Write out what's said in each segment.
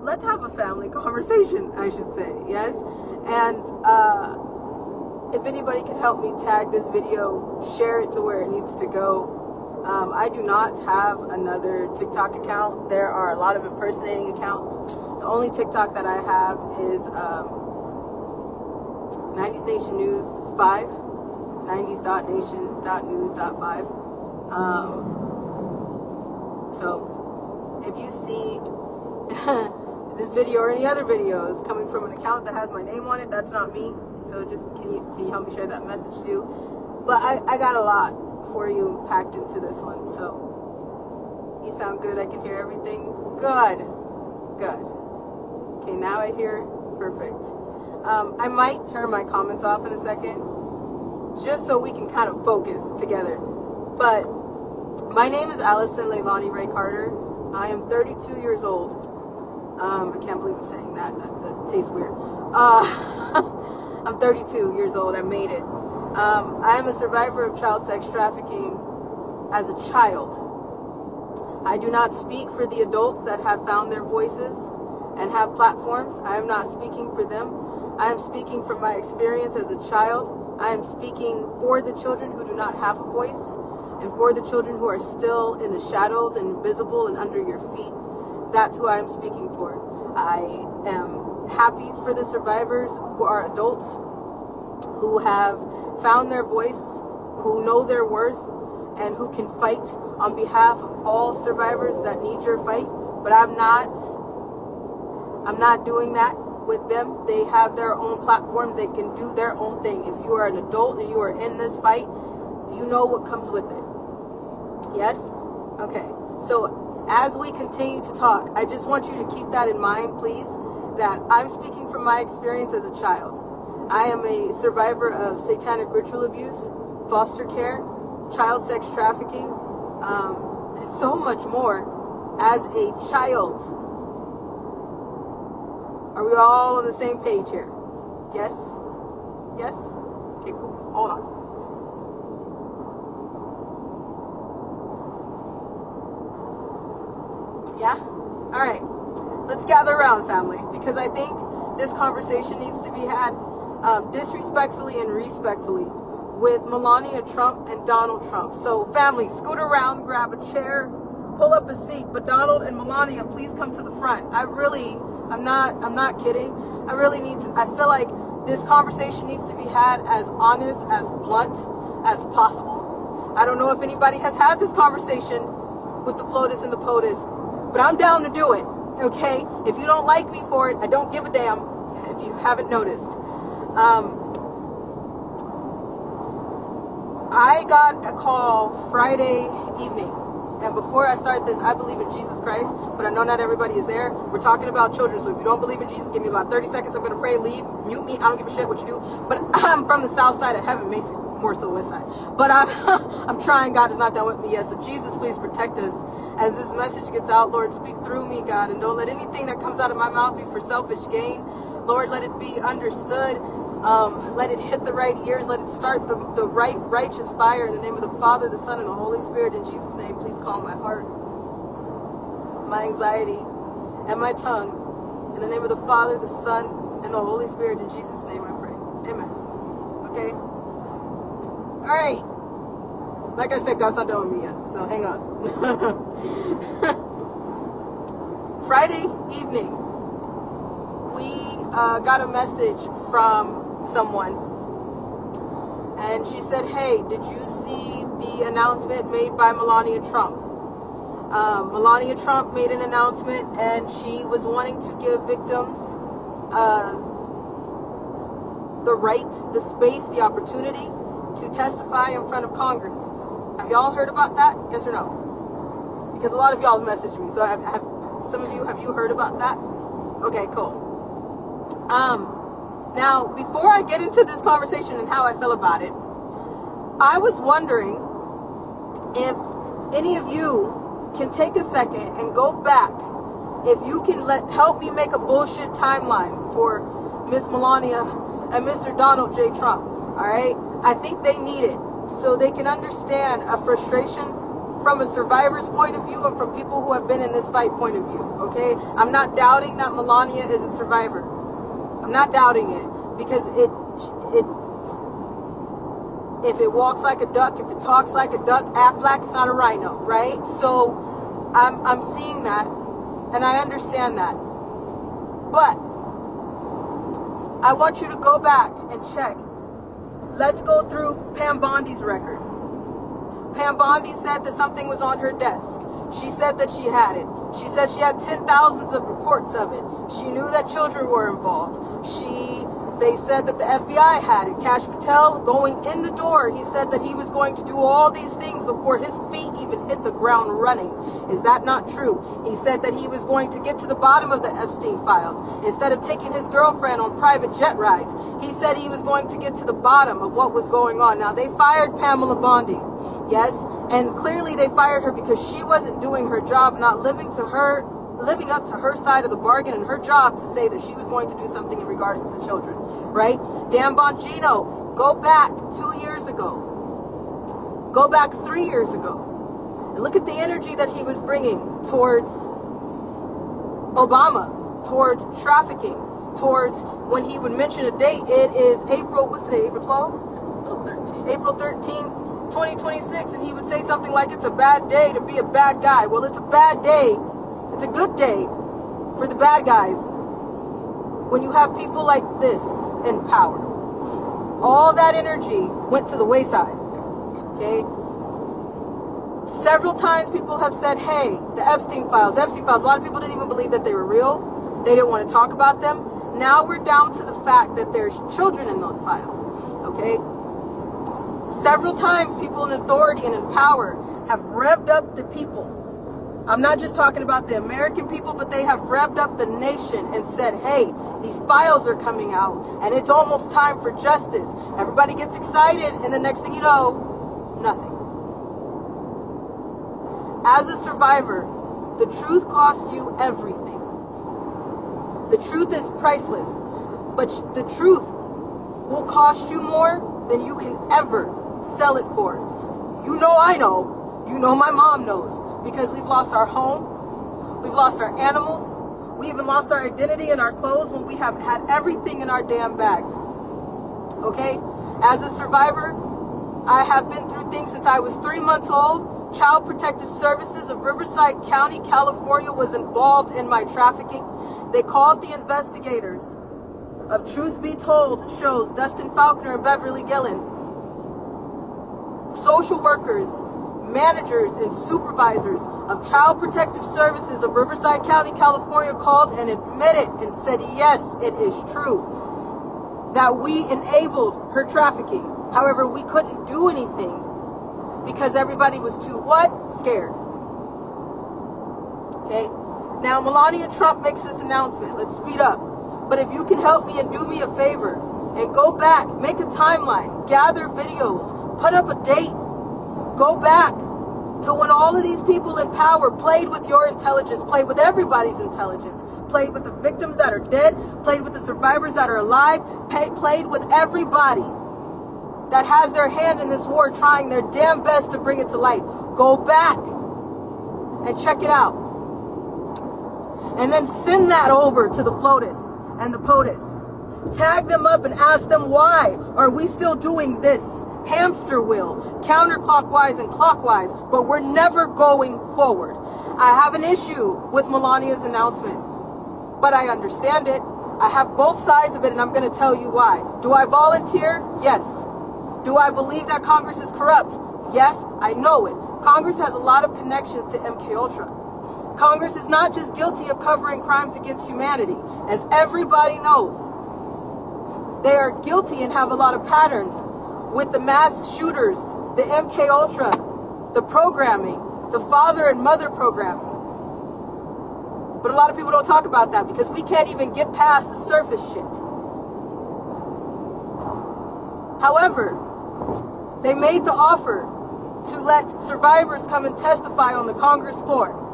let's have a family conversation, I should say. Yes. And if anybody can help me tag this video, share it to where it needs to go. I do not have another TikTok account. There are a lot of impersonating accounts. The only TikTok that I have is 90s Nation News 5, 90s.nation.news.5. So if you see this video or any other videos coming from an account that has my name on it, that's not me. So just can you help me share that message too? But I got a lot for you packed into this one. So you sound good. I can hear everything. Good. Okay, now I hear perfect. I might turn my comments off in a second, just so we can kind of focus together. But my name is Allison Leilani Ray Carter. I am 32 years old. I can't believe I'm saying that. That tastes weird. I'm 32 years old. I made it. I am a survivor of child sex trafficking as a child. I do not speak for the adults that have found their voices and have platforms. I am not speaking for them. I am speaking from my experience as a child. I am speaking for the children who do not have a voice, and for the children who are still in the shadows and invisible and under your feet. That's who I am speaking for. I am happy for the survivors who are adults, who have found their voice, who know their worth, and who can fight on behalf of all survivors that need your fight. But I'm not doing that with them. They have their own platforms. They can do their own thing. If you are an adult and you are in this fight, you know what comes with it. Yes? Okay. So as we continue to talk, I just want you to keep that in mind, please, that I'm speaking from my experience as a child. I am a survivor of satanic ritual abuse, foster care, child sex trafficking, and so much more as a child. Are we all on the same page here? Yes? Yes? Okay, cool. Hold on. Yeah? All right. Let's gather around, family, because I think this conversation needs to be had disrespectfully and respectfully with Melania Trump and Donald Trump. So, family, scoot around, grab a chair, pull up a seat. But Donald and Melania, please come to the front. I'm not kidding. I really need to. I feel like this conversation needs to be had as honest, as blunt as possible. I don't know if anybody has had this conversation with the FLOTUS and the POTUS, but I'm down to do it, okay? If you don't like me for it, I don't give a damn, if you haven't noticed. I got a call Friday evening, and before I start this, I believe in Jesus Christ, but I know not everybody is there. We're talking about children, so if you don't believe in Jesus, give me about 30 seconds. I'm going to pray, leave, mute me. I don't give a shit what you do, but I'm from the south side of heaven, more so west side. But I'm trying. God is not done with me yet, so Jesus, please protect us. As this message gets out, Lord, speak through me, God, and don't let anything that comes out of my mouth be for selfish gain. Lord, let it be understood. Let it hit the right ears. Let it start the right righteous fire in the name of the Father, the Son, and the Holy Spirit. In Jesus' name, please calm my heart, my anxiety, and my tongue. In the name of the Father, the Son, and the Holy Spirit. In Jesus' name I pray. Amen. Okay? All right. Like I said, God's not done with me yet, so hang on. Friday evening, we got a message from someone, and she said, hey, did you see the announcement made by Melania Trump? Melania Trump made an announcement, and she was wanting to give victims the right, the space, the opportunity to testify in front of Congress. Have y'all heard about that? Yes or no? Because a lot of y'all messaged me. So have some of you, have you heard about that? Okay, cool. Now, before I get into this conversation and how I feel about it, I was wondering if any of you can take a second and go back. If you can help me make a bullshit timeline for Miss Melania and Mr. Donald J. Trump. All right? I think they need it so they can understand a frustration from a survivor's point of view and from people who have been in this fight point of view, okay? I'm not doubting that Melania is a survivor. I'm not doubting it, because if it walks like a duck, if it talks like a duck, act like it's not a rhino, right? So I'm seeing that, and I understand that. But I want you to go back and check. Let's go through Pam Bondi's record. Pam Bondi said that something was on her desk. She said that she had it. She said she had 10,000s of reports of it. She knew that children were involved. They said that the FBI had it. Cash Patel, going in the door, he said that he was going to do all these things before his feet even hit the ground running. Is that not true? He said that he was going to get to the bottom of the Epstein files. Instead of taking his girlfriend on private jet rides, he said he was going to get to the bottom of what was going on. Now, they fired Pamela Bondi, yes, and clearly they fired her because she wasn't doing her job, not living up to her side of the bargain and her job to say that she was going to do something in regards to the children, right? Dan Bongino, go back 2 years ago. Go back 3 years ago. And look at the energy that he was bringing towards Obama, towards trafficking, towards when he would mention a date. It is April 12th? April 13th, 2026, and he would say something like, it's a bad day to be a bad guy. Well, it's a bad day. It's a good day for the bad guys when you have people like this in power. All that energy went to the wayside, okay? Several times people have said, hey, the Epstein files. A lot of people didn't even believe that they were real. They didn't want to talk about them. Now we're down to the fact that there's children in those files, okay? Several times people in authority and in power have revved up the people. I'm not just talking about the American people, but they have revved up the nation and said, hey, these files are coming out and it's almost time for justice. Everybody gets excited, and the next thing you know, nothing. As a survivor, the truth costs you everything. The truth is priceless, but the truth will cost you more than you can ever sell it for. You know, I know. You know, my mom knows. Because we've lost our home, we've lost our animals, we even lost our identity and our clothes when we have had everything in our damn bags. Okay? As a survivor, I have been through things since I was 3 months old. Child Protective Services of Riverside County, California was involved in my trafficking. They called the investigators of Truth Be Told shows, Dustin Faulkner and Beverly Gillen. Social workers, managers and supervisors of Child Protective Services of Riverside County, California called and admitted and said, yes, it is true that we enabled her trafficking. However, we couldn't do anything because everybody was too what? Scared. Okay? Now, Melania Trump makes this announcement. Let's speed up. But if you can help me and do me a favor and go back, make a timeline, gather videos, put up a date, go back to when all of these people in power played with your intelligence, played with everybody's intelligence, played with the victims that are dead, played with the survivors that are alive, played with everybody that has their hand in this war, trying their damn best to bring it to light. Go back and check it out. And then send that over to the FLOTUS and the POTUS. Tag them up and ask them, why are we still doing this hamster wheel, counterclockwise and clockwise, but we're never going forward? I have an issue with Melania's announcement, but I understand it. I have both sides of it, and I'm going to tell you why. Do I volunteer? Yes. Do I believe that Congress is corrupt? Yes, I know it. Congress has a lot of connections to MKUltra. Congress is not just guilty of covering crimes against humanity, as everybody knows. They are guilty and have a lot of patterns with the mass shooters, the MKUltra, the programming, the father and mother programming. But a lot of people don't talk about that because we can't even get past the surface shit. However, they made the offer to let survivors come and testify on the Congress floor.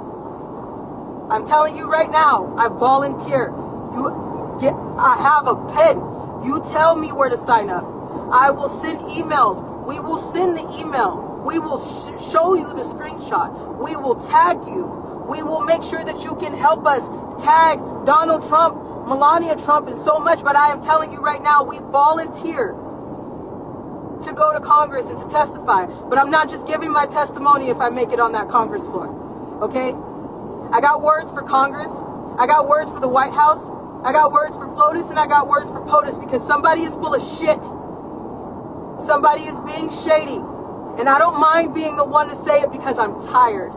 I'm telling you right now, I volunteer. I have a pen. You tell me where to sign up. I will send emails. We will send the email We will show you the screenshot. We will tag you. We will make sure that you can help us tag Donald Trump, Melania Trump, and so much. But I am telling you right now, we volunteer to go to Congress and to testify. But I'm not just giving my testimony if I make it on that Congress floor. Okay? I got words for Congress. I got words for the White House. I got words for FLOTUS, and I got words for POTUS, because somebody is full of shit. Somebody is being shady. And I don't mind being the one to say it because I'm tired.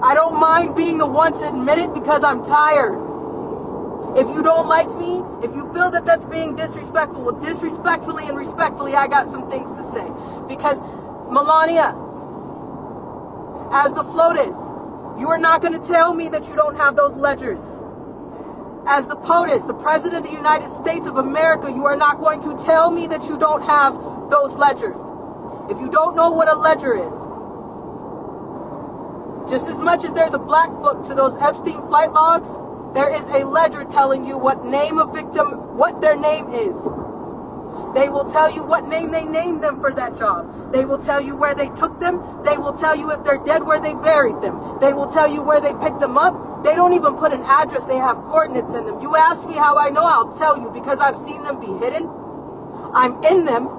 I don't mind being the one to admit it because I'm tired. If you don't like me, if you feel that that's being disrespectful, well, disrespectfully and respectfully, I got some things to say. Because, Melania, as the FLOTUS, you are not going to tell me that you don't have those ledgers. As the POTUS, the President of the United States of America, you are not going to tell me that you don't have those ledgers. If you don't know what a ledger is, just as much as there's a black book to those Epstein flight logs, there is a ledger telling you what name of victim, what their name is. They will tell you what name they named them for that job. They will tell you where they took them. They will tell you if they're dead, where they buried them. They will tell you where they picked them up. They don't even put an address. They have coordinates in them. You ask me how I know, I'll tell you, because I've seen them be hidden. I'm in them.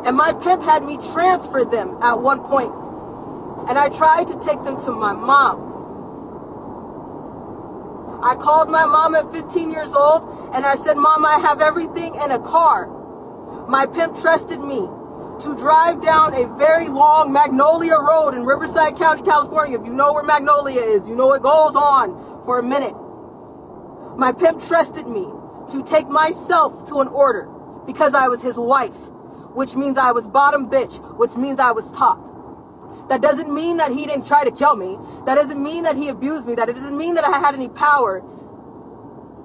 And my pimp had me transfer them at one point. And I tried to take them to my mom. I called my mom at 15 years old and I said, Mom, I have everything in a car. My pimp trusted me to drive down a very long Magnolia Road in Riverside County, California. If you know where Magnolia is, you know it goes on for a minute. My pimp trusted me to take myself to an order because I was his wife, which means I was bottom bitch, which means I was top. That doesn't mean that he didn't try to kill me. That doesn't mean that he abused me. That doesn't mean that I had any power.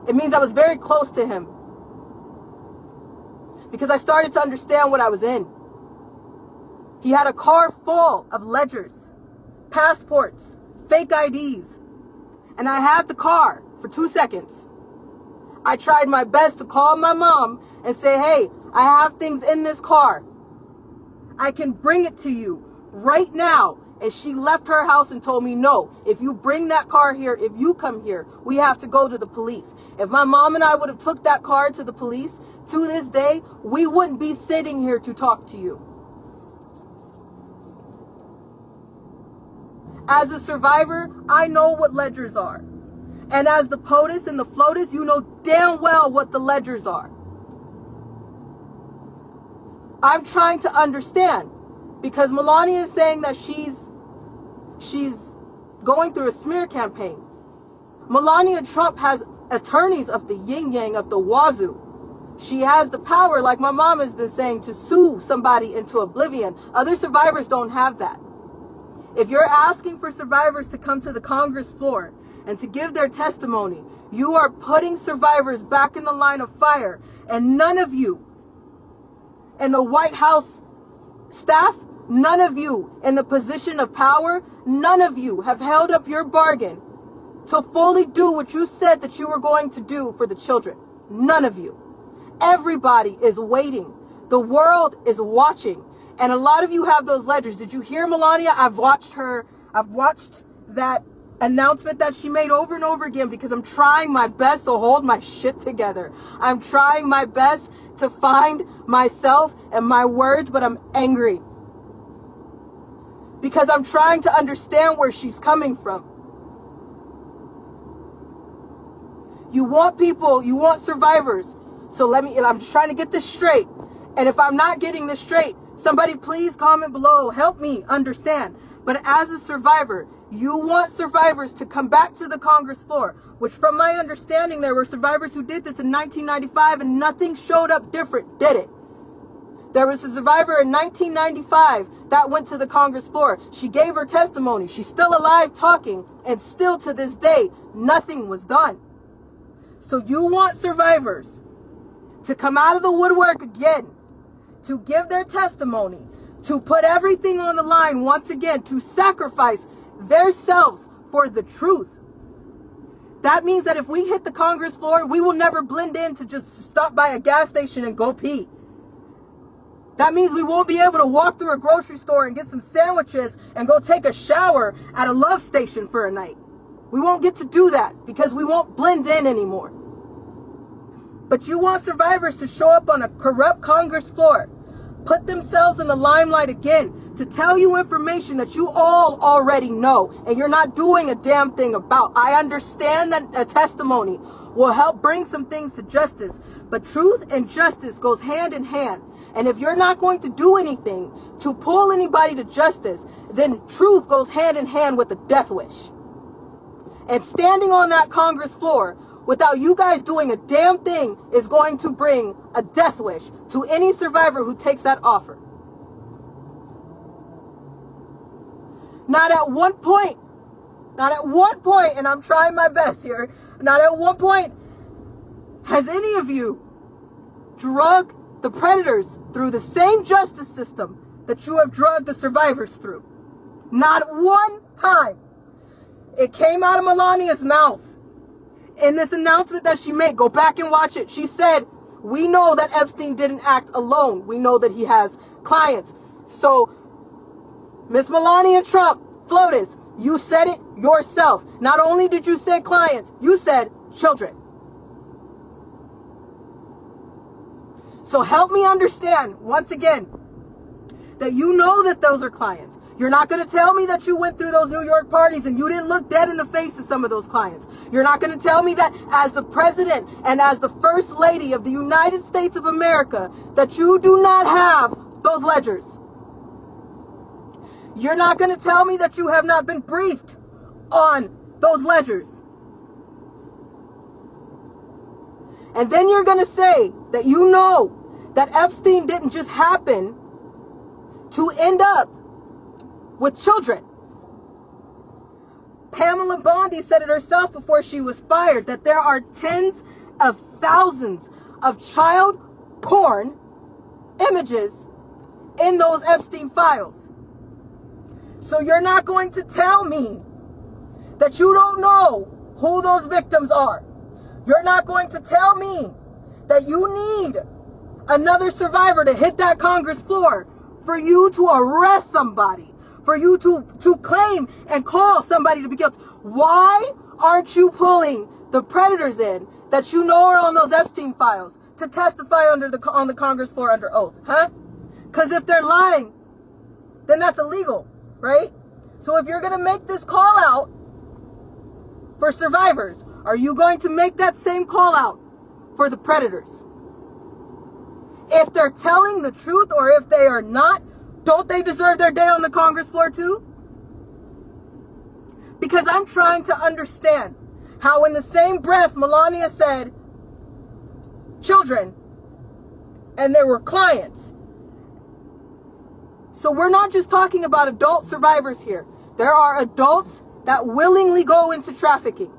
It means I was very close to him. Because I started to understand what I was in. He had a car full of ledgers, passports, fake IDs. And I had the car for 2 seconds. I tried my best to call my mom and say, hey, I have things in this car. I can bring it to you right now. And she left her house and told me, no, if you bring that car here, if you come here, we have to go to the police. If my mom and I would have took that car to the police, to this day, we wouldn't be sitting here to talk to you. As a survivor, I know what ledgers are. And as the POTUS and the FLOTUS, you know damn well what the ledgers are. I'm trying to understand. Because Melania is saying that she's going through a smear campaign. Melania Trump has attorneys of the yin yang of the wazoo. She has the power, like my mom has been saying, to sue somebody into oblivion. Other survivors don't have that. If you're asking for survivors to come to the Congress floor and to give their testimony, you are putting survivors back in the line of fire. And none of you in the White House staff, none of you in the position of power, none of you have held up your bargain to fully do what you said that you were going to do for the children. None of you. Everybody is waiting. The world is watching. And a lot of you have those ledgers. Did you hear Melania? I've watched that announcement that she made over and over again because I'm trying my best to hold my shit together. I'm trying my best to find myself and my words, but I'm angry. Because I'm trying to understand where she's coming from. You want people, you want survivors. So I'm just trying to get this straight. And if I'm not getting this straight, somebody please comment below. Help me understand. But as a survivor, you want survivors to come back to the Congress floor, which from my understanding, there were survivors who did this in 1995 and nothing showed up different, did it? There was a survivor in 1995 that went to the Congress floor. She gave her testimony. She's still alive talking, and still to this day, nothing was done. So you want survivors to come out of the woodwork again, to give their testimony, to put everything on the line once again, to sacrifice themselves for the truth. That means that if we hit the Congress floor, we will never blend in to just stop by a gas station and go pee. That means we won't be able to walk through a grocery store and get some sandwiches and go take a shower at a love station for a night. We won't get to do that because we won't blend in anymore. But you want survivors to show up on a corrupt Congress floor, put themselves in the limelight again to tell you information that you all already know and you're not doing a damn thing about. I understand that a testimony will help bring some things to justice, but truth and justice goes hand in hand. And if you're not going to do anything to pull anybody to justice, then truth goes hand in hand with a death wish. And standing on that Congress floor without you guys doing a damn thing is going to bring a death wish to any survivor who takes that offer. Not at one point, and I'm trying my best here, not at one point has any of you drugged the predators through the same justice system that you have drugged the survivors through. Not one time. It came out of Melania's mouth in this announcement that she made. Go back and watch it. She said, we know that Epstein didn't act alone. We know that he has clients. So, Miss Melania Trump, FLOTUS, you said it yourself. Not only did you say clients, you said children. So help me understand, once again, that you know that those are clients. You're not going to tell me that you went through those New York parties and you didn't look dead in the face to some of those clients. You're not going to tell me that as the president and as the first lady of the United States of America, that you do not have those ledgers. You're not going to tell me that you have not been briefed on those ledgers. And then you're going to say that you know that Epstein didn't just happen to end up with children. Pamela Bondi said it herself before she was fired, that there are tens of thousands of child porn images in those Epstein files. So you're not going to tell me that you don't know who those victims are. You're not going to tell me that you need another survivor to hit that Congress floor for you to arrest somebody, for you to claim and call somebody to be guilty. Why aren't you pulling the predators in that you know are on those Epstein files to testify on the Congress floor under oath, huh? Because if they're lying, then that's illegal, right? So if you're going to make this call out for survivors, are you going to make that same call out for the predators? If they're telling the truth or if they are not, don't they deserve their day on the Congress floor too? Because I'm trying to understand how in the same breath Melania said children and there were clients. So we're not just talking about adult survivors here. There are adults that willingly go into trafficking.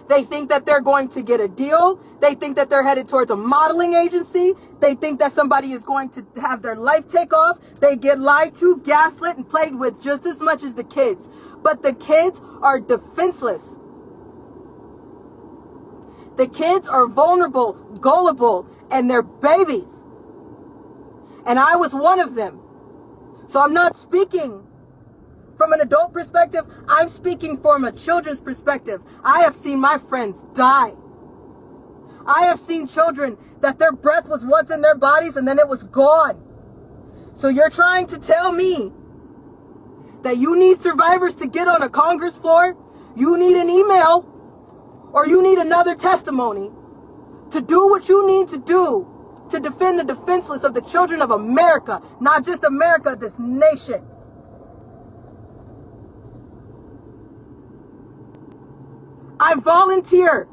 They think that they're going to get a deal. They think that they're headed towards a modeling agency. They think that somebody is going to have their life take off. They get lied to, gaslit, and played with just as much as the kids. But the kids are defenseless. The kids are vulnerable, gullible, and they're babies. And I was one of them. So I'm not speaking from an adult perspective, I'm speaking from a children's perspective. I have seen my friends die. I have seen children that their breath was once in their bodies and then it was gone. So you're trying to tell me that you need survivors to get on a Congress floor? You need an email or you need another testimony to do what you need to do to defend the defenseless of the children of America, not just America, this nation. I volunteer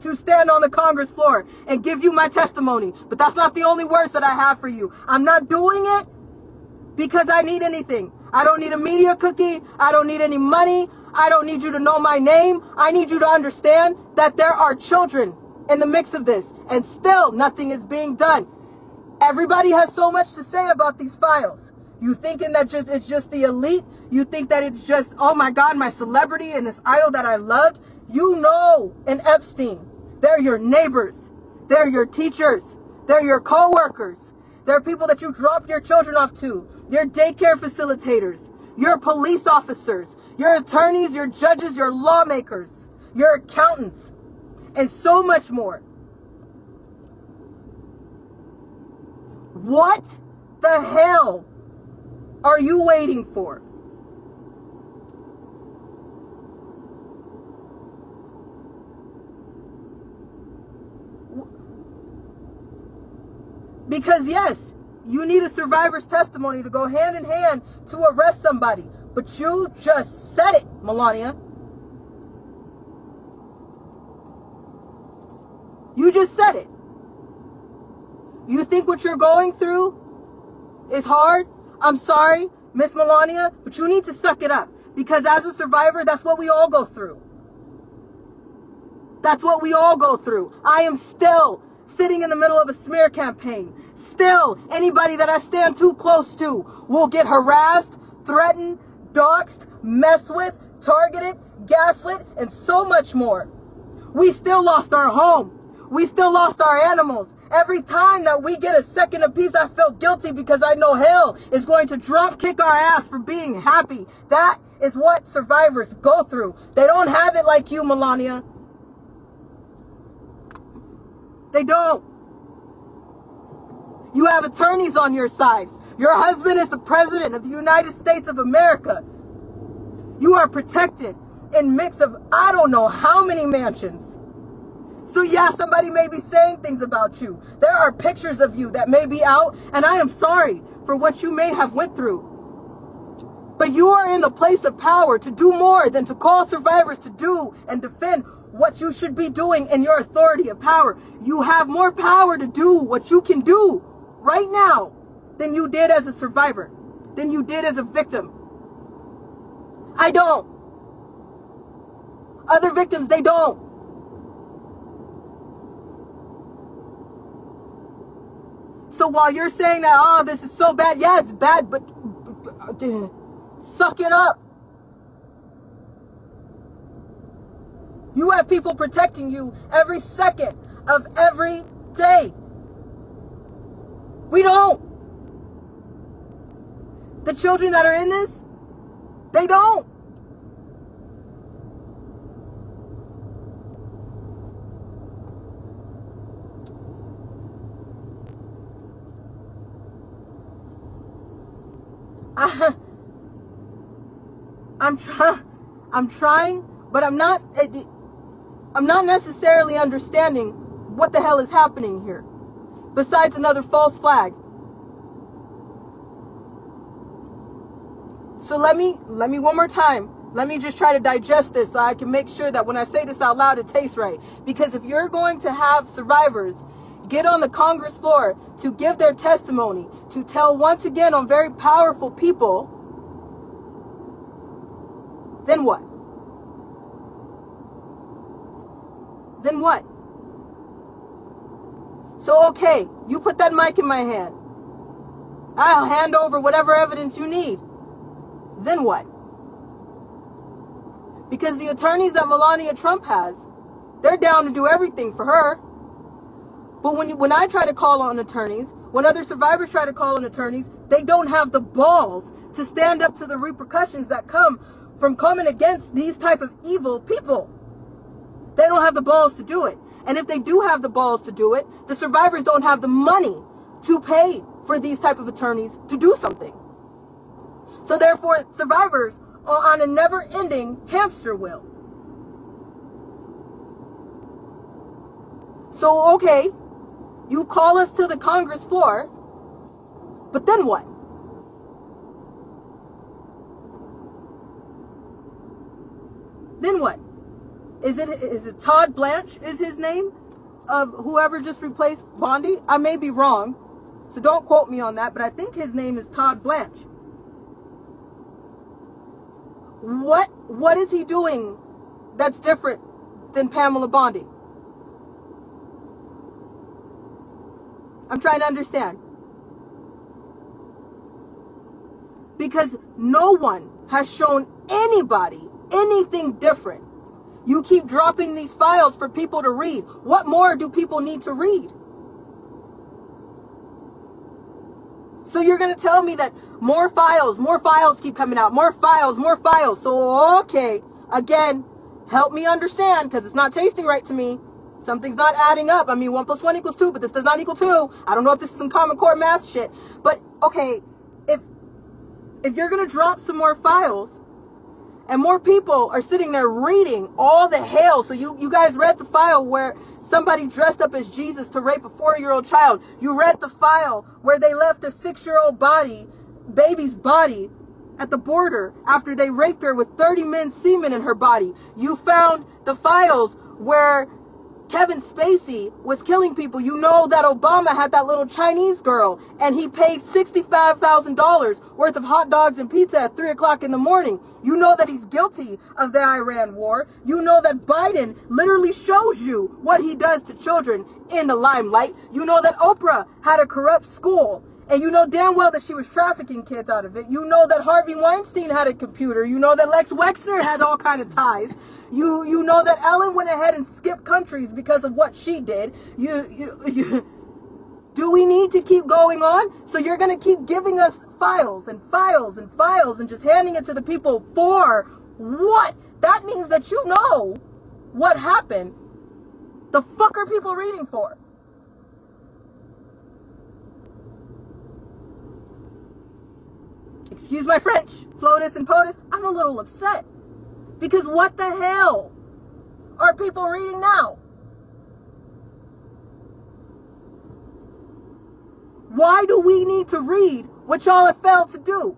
to stand on the Congress floor and give you my testimony. But that's not the only words that I have for you. I'm not doing it because I need anything. I don't need a media cookie. I don't need any money. I don't need you to know my name. I need you to understand that there are children in the mix of this and still nothing is being done. Everybody has so much to say about these files. You thinking that it's just the elite? You think that it's just, oh my God, my celebrity and this idol that I loved? You know, in Epstein, they're your neighbors. They're your teachers. They're your co-workers. They're people that you drop your children off to. Your daycare facilitators. Your police officers. Your attorneys, your judges, your lawmakers. Your accountants. And so much more. What the hell are you waiting for? Because yes, you need a survivor's testimony to go hand in hand to arrest somebody. But you just said it, Melania. You just said it. You think what you're going through is hard? I'm sorry, Miss Melania, but you need to suck it up. Because as a survivor, that's what we all go through. That's what we all go through. I am still sitting in the middle of a smear campaign. Still, anybody that I stand too close to will get harassed, threatened, doxxed, messed with, targeted, gaslit, and so much more. We still lost our home. We still lost our animals. Every time that we get a second apiece, I feel guilty because I know hell is going to drop kick our ass for being happy. That is what survivors go through. They don't have it like you, Melania. They don't. You have attorneys on your side. Your husband is the president of the United States of America. You are protected in mix of I don't know how many mansions. So yeah, somebody may be saying things about you. There are pictures of you that may be out, and I am sorry for what you may have went through. But you are in the place of power to do more than to call survivors to do and defend what you should be doing in your authority of power. You have more power to do what you can do right now than you did as a survivor, than you did as a victim. I don't. Other victims, they don't. So while you're saying that, oh, this is so bad, yeah, it's bad, but suck it up. You have people protecting you every second of every day. We don't. The children that are in this, they don't. I'm trying, but I'm not necessarily understanding what the hell is happening here. Besides another false flag. So let me one more time. Let me just try to digest this so I can make sure that when I say this out loud, it tastes right. Because if you're going to have survivors get on the Congress floor to give their testimony, to tell once again on very powerful people, then what? Then what? So, okay, you put that mic in my hand. I'll hand over whatever evidence you need. Then what? Because the attorneys that Melania Trump has, they're down to do everything for her. But when I try to call on attorneys, when other survivors try to call on attorneys, they don't have the balls to stand up to the repercussions that come from coming against these type of evil people. They don't have the balls to do it. And if they do have the balls to do it, the survivors don't have the money to pay for these type of attorneys to do something. So therefore, survivors are on a never-ending hamster wheel. So, okay, you call us to the Congress floor, but then what? Then what? Is it Todd Blanche is his name of whoever just replaced Bondi? I may be wrong, so don't quote me on that, but I think his name is Todd Blanche. What is he doing that's different than Pamela Bondi? I'm trying to understand. Because no one has shown anybody anything different. You keep dropping these files for people to read. What more do people need to read? So you're going to tell me that more files keep coming out, more files. So, okay, again, help me understand, because it's not tasting right to me. Something's not adding up. I mean, 1 + 1 = 2, but this does not equal 2. I don't know if this is some Common Core math shit. But, okay, if you're going to drop some more files, and more people are sitting there reading all the hell. So you guys read the file where somebody dressed up as Jesus to rape a 4-year-old child. You read the file where they left a 6-year-old baby's body at the border after they raped her with 30 men's semen in her body. You found the files where Kevin Spacey was killing people. You know that Obama had that little Chinese girl and he paid $65,000 worth of hot dogs and pizza at 3 o'clock in the morning. You know that he's guilty of the Iran war. You know that Biden literally shows you what he does to children in the limelight. You know that Oprah had a corrupt school. And you know damn well that she was trafficking kids out of it. You know that Harvey Weinstein had a computer. You know that Lex Wexner had all kind of ties. You know that Ellen went ahead and skipped countries because of what she did. Do we need to keep going on? So you're going to keep giving us files and files and files and just handing it to the people for what? That means that you know what happened. The fuck are people reading for? Excuse my French, FLOTUS and POTUS, I'm a little upset. Because what the hell are people reading now? Why do we need to read what y'all have failed to do?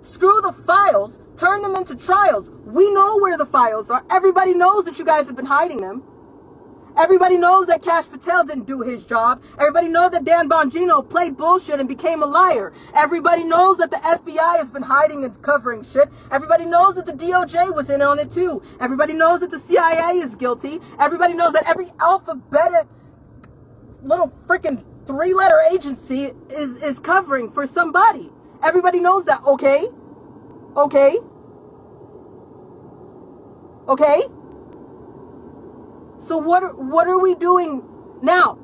Screw the files, turn them into trials. We know where the files are. Everybody knows that you guys have been hiding them. Everybody knows that Kash Patel didn't do his job. Everybody knows that Dan Bongino played bullshit and became a liar. Everybody knows that the FBI has been hiding and covering shit. Everybody knows that the DOJ was in on it too. Everybody knows that the CIA is guilty. Everybody knows that every alphabetic little freaking 3-letter agency is covering for somebody. Everybody knows that. Okay? So what are we doing now?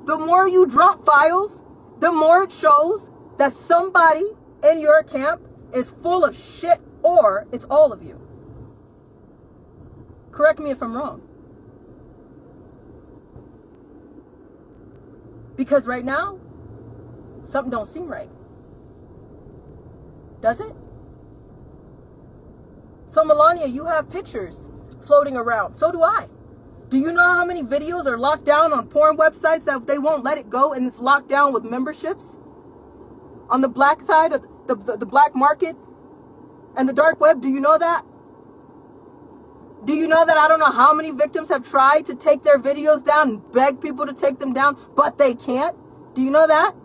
The more you drop files, the more it shows that somebody in your camp is full of shit, or it's all of you. Correct me if I'm wrong. Because right now, something don't seem right. Does it? So Melania, you have pictures floating around. So do I. Do you know how many videos are locked down on porn websites that they won't let it go, and it's locked down with memberships? On the black side of the black market and the dark web, do you know that? Do you know that I don't know how many victims have tried to take their videos down and beg people to take them down, but they can't? Do you know that?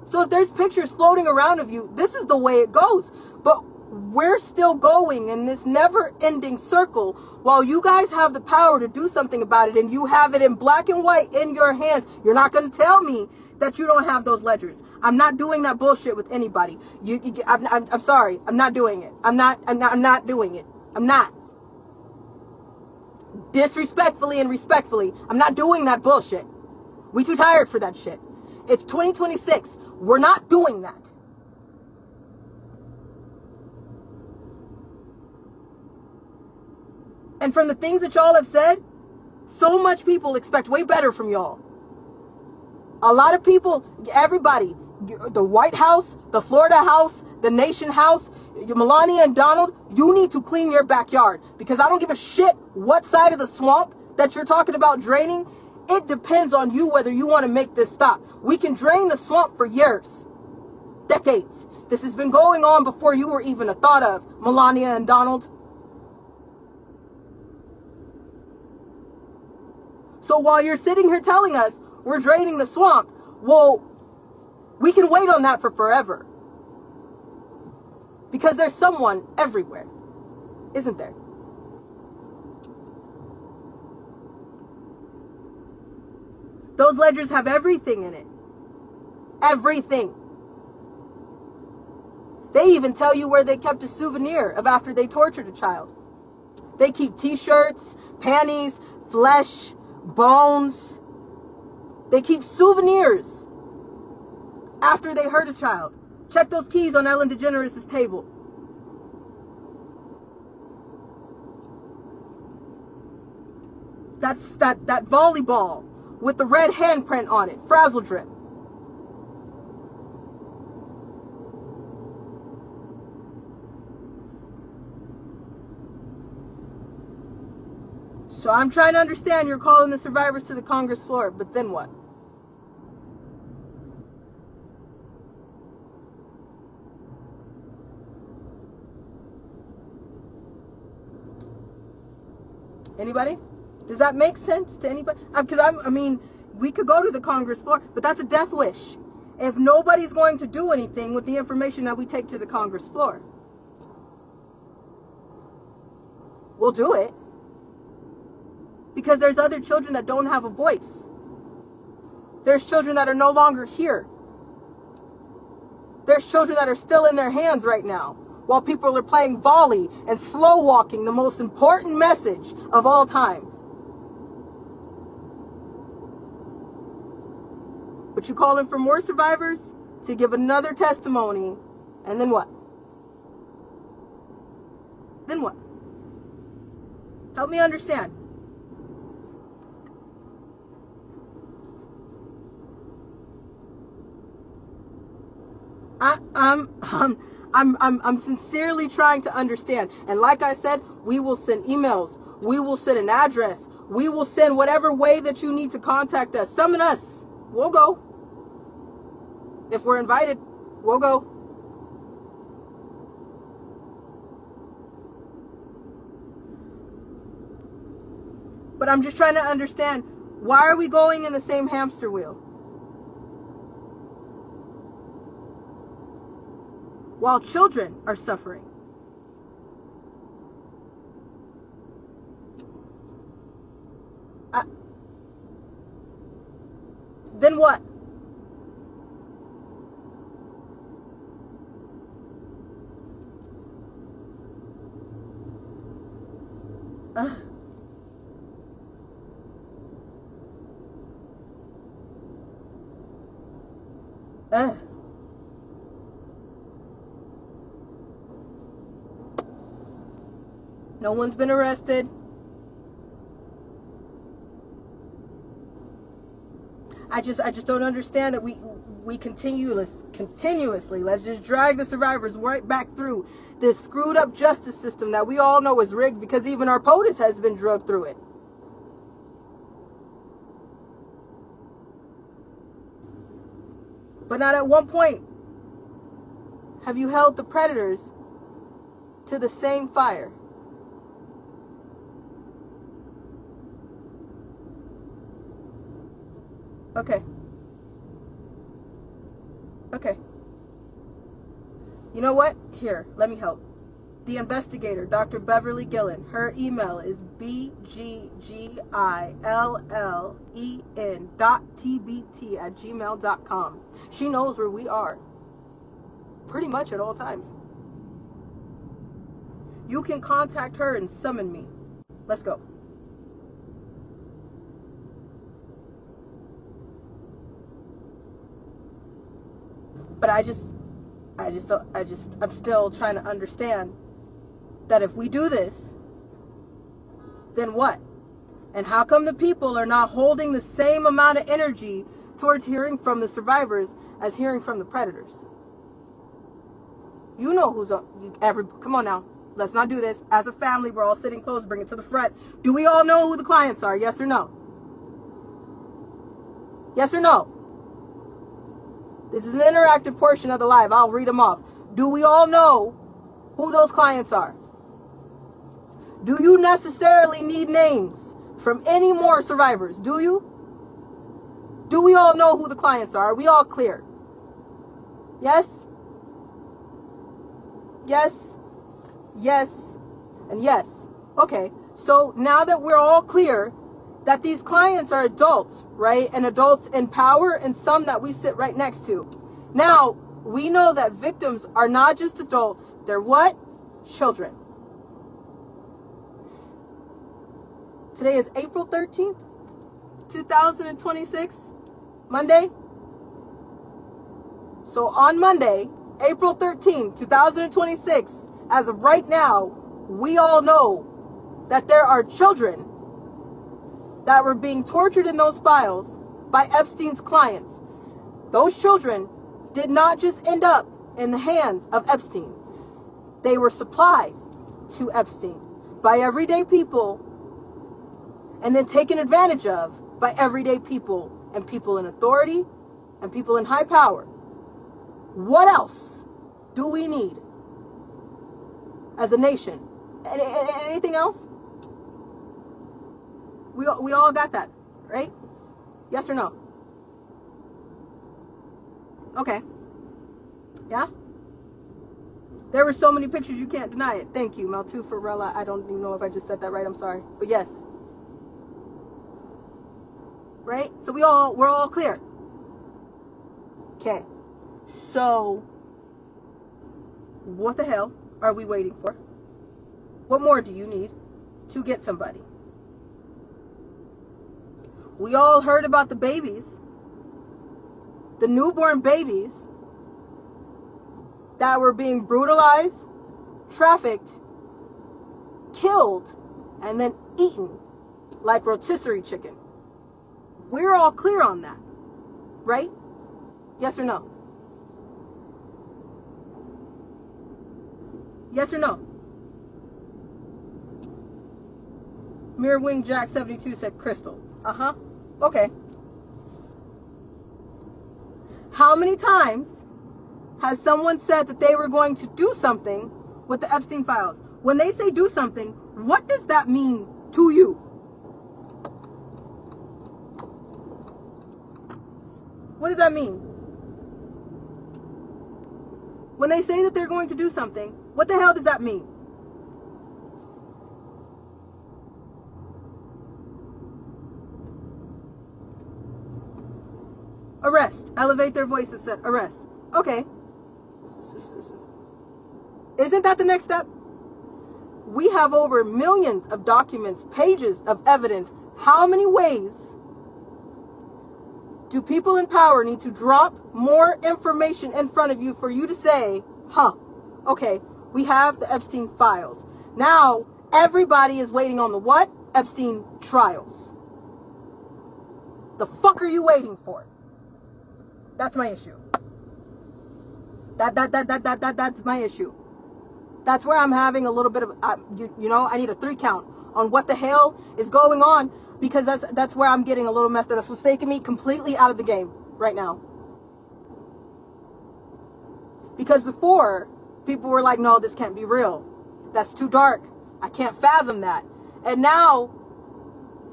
So if there's pictures floating around of you, this is the way it goes. But we're still going in this never-ending circle while you guys have the power to do something about it, and you have it in black and white in your hands. You're not going to tell me that you don't have those ledgers. I'm not doing that bullshit with anybody. I'm sorry. I'm not doing it. I'm not doing it. I'm not. Disrespectfully and respectfully, I'm not doing that bullshit. We too tired for that shit. It's 2026. We're not doing that. And from the things that y'all have said, so much people expect way better from y'all. A lot of people, everybody, the White House, the Florida House, the Nation House, Melania and Donald, you need to clean your backyard. Because I don't give a shit what side of the swamp that you're talking about draining. It depends on you whether you want to make this stop. We can drain the swamp for years, decades. This has been going on before you were even a thought of, Melania and Donald. So while you're sitting here telling us we're draining the swamp, well, we can wait on that for forever. Because there's someone everywhere, isn't there? Those ledgers have everything in it. Everything. They even tell you where they kept a souvenir of after they tortured a child. They keep t-shirts, panties, flesh, bones, They keep souvenirs after they hurt a child. Check those keys on Ellen DeGeneres' table. That's that volleyball with the red handprint on it, frazzle drip. So I'm trying to understand, you're calling the survivors to the Congress floor, but then what? Anybody? Does that make sense to anybody? Because I mean, we could go to the Congress floor, but that's a death wish. If nobody's going to do anything with the information that we take to the Congress floor, we'll do it. Because there's other children that don't have a voice. There's children that are no longer here. There's children that are still in their hands right now, while people are playing volley and slow walking the most important message of all time. But you call in for more survivors to give another testimony, and then what? Then what? Help me understand. I'm sincerely trying to understand. And like I said, we will send emails. We will send an address. We will send whatever way that you need to contact us. Summon us. We'll go. If we're invited, we'll go. But I'm just trying to understand, why are we going in the same hamster wheel? While children are suffering. Then what? No one's been arrested. I just don't understand that we continuously, let's just drag the survivors right back through this screwed up justice system that we all know is rigged, because even our POTUS has been drugged through it. But not at one point have you held the predators to the same fire. Okay. You know what? Here, let me help. The investigator, Dr. Beverly Gillen, her email is bggillen.tbt@gmail.com. She knows where we are. Pretty much at all times. You can contact her and summon me. Let's go. But I'm still trying to understand that if we do this, then what? And how come the people are not holding the same amount of energy towards hearing from the survivors as hearing from the predators? You know who's up. Come on now. Let's not do this. As a family, we're all sitting close. Bring it to the front. Do we all know who the clients are? Yes or no? Yes or no? This is an interactive portion of the live. I'll read them off. Do we all know who those clients are? Do you necessarily need names from any more survivors? Do you? Do we all know who the clients are? Are we all clear? Yes? Yes? Yes? And yes. Okay, so now that we're all clear that these clients are adults, right? And adults in power, and some that we sit right next to. Now, we know that victims are not just adults. They're what? Children. Today is April 13th, 2026. Monday? So on Monday, April 13, 2026, as of right now, we all know that there are children that were being tortured in those files by Epstein's clients. Those children did not just end up in the hands of Epstein. They were supplied to Epstein by everyday people and then taken advantage of by everyday people and people in authority and people in high power. What else do we need as a nation? Anything else? We all got that, right? Yes or no? Okay. Yeah? There were so many pictures you can't deny it. Thank you, Maltu Farella. I don't even know if I just said that right. I'm sorry. But yes. Right? So we're all clear. Okay. So what the hell are we waiting for? What more do you need to get somebody? We all heard about the babies, the newborn babies that were being brutalized, trafficked, killed, and then eaten like rotisserie chicken. We're all clear on that, right? Yes or no? Yes or no? Mirror Wing Jack 72 said Crystal. Uh-huh. Okay. How many times has someone said that they were going to do something with the Epstein files? When they say do something, what does that mean to you? What does that mean? When they say that they're going to do something, what the hell does that mean? Arrest. Elevate their voices said arrest. Okay. Isn't that the next step? We have over millions of documents, pages of evidence. How many ways do people in power need to drop more information in front of you for you to say, huh, okay, we have the Epstein files. Now, everybody is waiting on the what? Epstein trials. The fuck are you waiting for? That's my issue. That's my issue. That's where I'm having a little bit of, you know, I need a 3 count on what the hell is going on, because that's where I'm getting a little messed up. That's what's taking me completely out of the game right now. Because before, people were like, no, this can't be real. That's too dark. I can't fathom that. And now,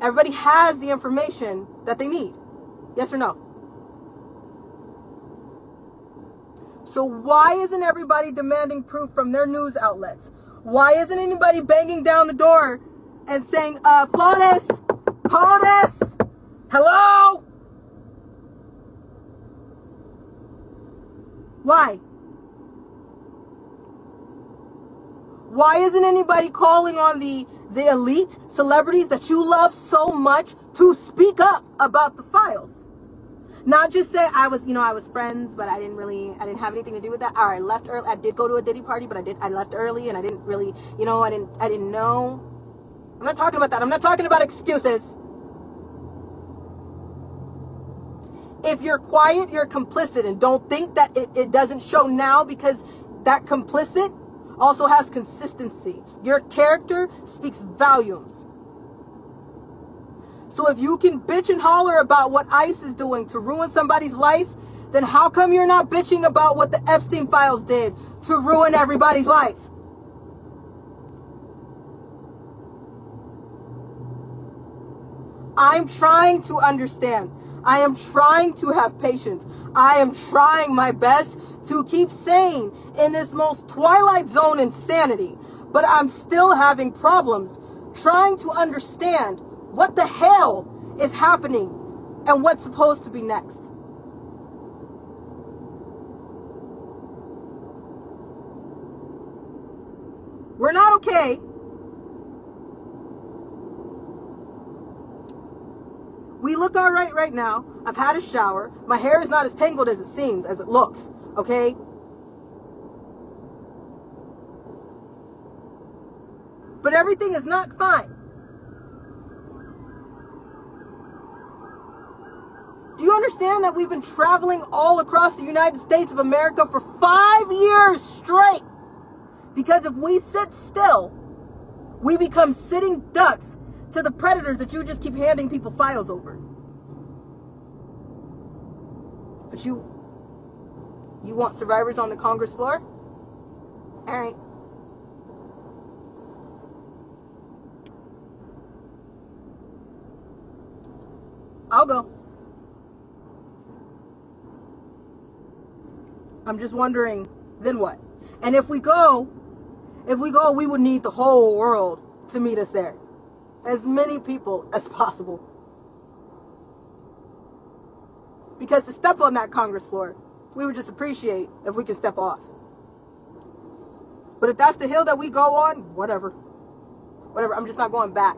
everybody has the information that they need. Yes or no? So why isn't everybody demanding proof from their news outlets? Why isn't anybody banging down the door and saying, POTUS, POTUS, hello? Why? Why isn't anybody calling on the elite celebrities that you love so much to speak up about the files? Not just say I was friends, but I didn't have anything to do with that. Or I left early. I did go to a Diddy party, but I left early, and I didn't really, I didn't know. I'm not talking about that. I'm not talking about excuses. If you're quiet, you're complicit, and don't think that it doesn't show now, because that complicit also has consistency. Your character speaks volumes. So if you can bitch and holler about what ICE is doing to ruin somebody's life, then how come you're not bitching about what the Epstein files did to ruin everybody's life? I'm trying to understand. I am trying to have patience. I am trying my best to keep sane in this most Twilight Zone insanity. But I'm still having problems trying to understand what the hell is happening and what's supposed to be next. We're not okay. We look all right now. I've had a shower. My hair is not as tangled as it seems, as it looks, okay? But everything is not fine. Do you understand that we've been traveling all across the United States of America for 5 years straight? Because if we sit still, we become sitting ducks to the predators that you just keep handing people files over. But you want survivors on the Congress floor? All right. I'll go. I'm just wondering, then what? And if we go, we would need the whole world to meet us there. As many people as possible. Because to step on that Congress floor, we would just appreciate if we could step off. But if that's the hill that we go on, whatever. Whatever, I'm just not going back.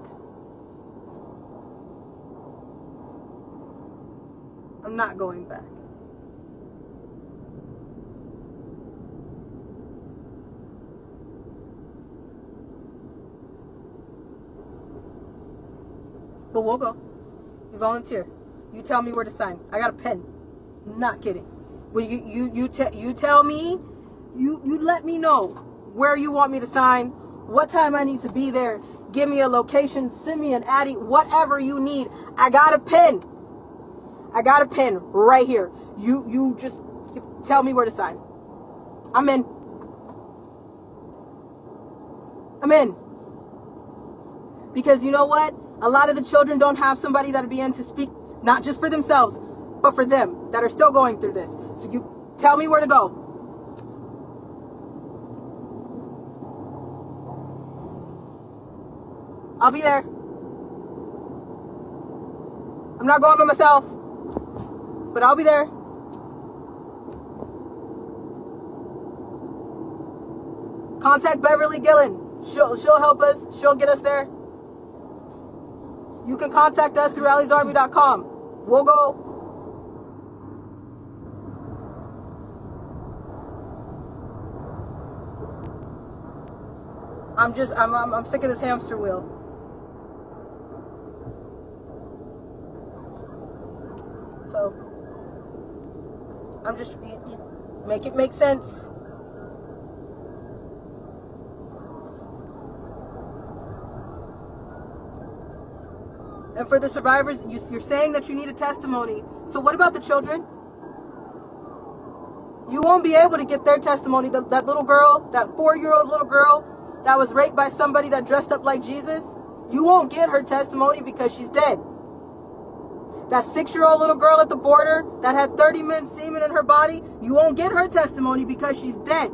I'm not going back. But we'll go. You volunteer. You tell me where to sign. I got a pen. I'm not kidding. Well, you tell me. You let me know where you want me to sign. What time I need to be there. Give me a location. Send me an addy. Whatever you need. I got a pen. I got a pen right here. You just tell me where to sign. I'm in. I'm in. Because you know what? A lot of the children don't have somebody that'll be in to speak, not just for themselves, but for them that are still going through this. So you tell me where to go. I'll be there. I'm not going by myself, but I'll be there. Contact Beverly Gillen. She'll help us. She'll get us there. You can contact us through Allie'sArmy.com. We'll go. I'm sick of this hamster wheel. So, I'm just, make it make sense. And for the survivors, you're saying that you need a testimony. So what about the children? You won't be able to get their testimony. That little girl, that 4-year-old little girl that was raped by somebody that dressed up like Jesus, you won't get her testimony because she's dead. That 6-year-old little girl at the border that had 30 men's semen in her body, you won't get her testimony because she's dead.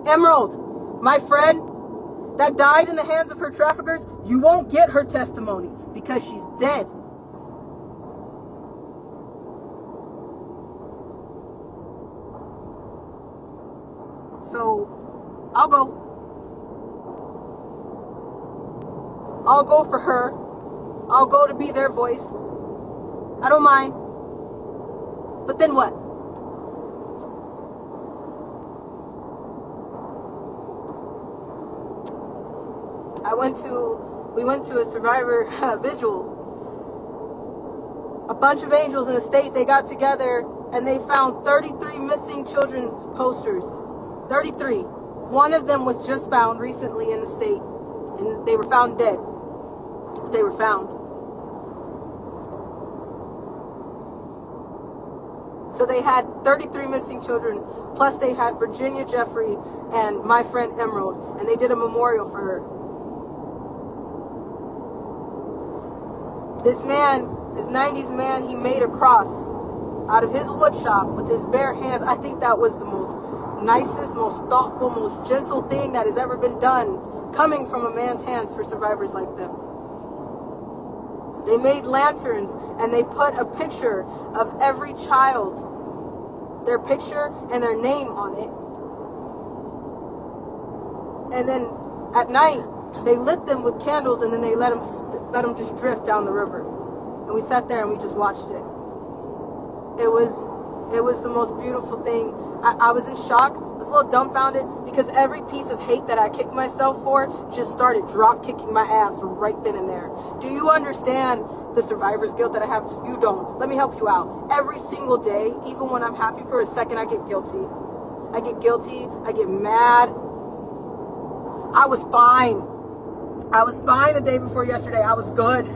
Emerald, my friend, that died in the hands of her traffickers, you won't get her testimony because she's dead. So, I'll go. I'll go for her. I'll go to be their voice. I don't mind. But then what? We went to a survivor vigil. A bunch of angels in the state, they got together and they found 33 missing children's posters. 33. One of them was just found recently in the state, and they were found dead. They were found. So they had 33 missing children, plus they had Virginia Jeffrey and my friend Emerald, and they did a memorial for her. This man, this 90s man, he made a cross out of his wood shop with his bare hands. I think that was the most nicest, most thoughtful, most gentle thing that has ever been done, coming from a man's hands for survivors like them. They made lanterns and they put a picture of every child, their picture and their name on it. And then at night, They lit them with candles, and then they let them just drift down the river. And we sat there and we just watched it. It was the most beautiful thing. I was in shock. I was a little dumbfounded because every piece of hate that I kicked myself for just started drop kicking my ass right then and there. Do you understand the survivor's guilt that I have? You don't. Let me help you out. Every single day, even when I'm happy for a second, I get guilty. I get guilty. I get mad. I was fine. I was fine the day before yesterday. I was good.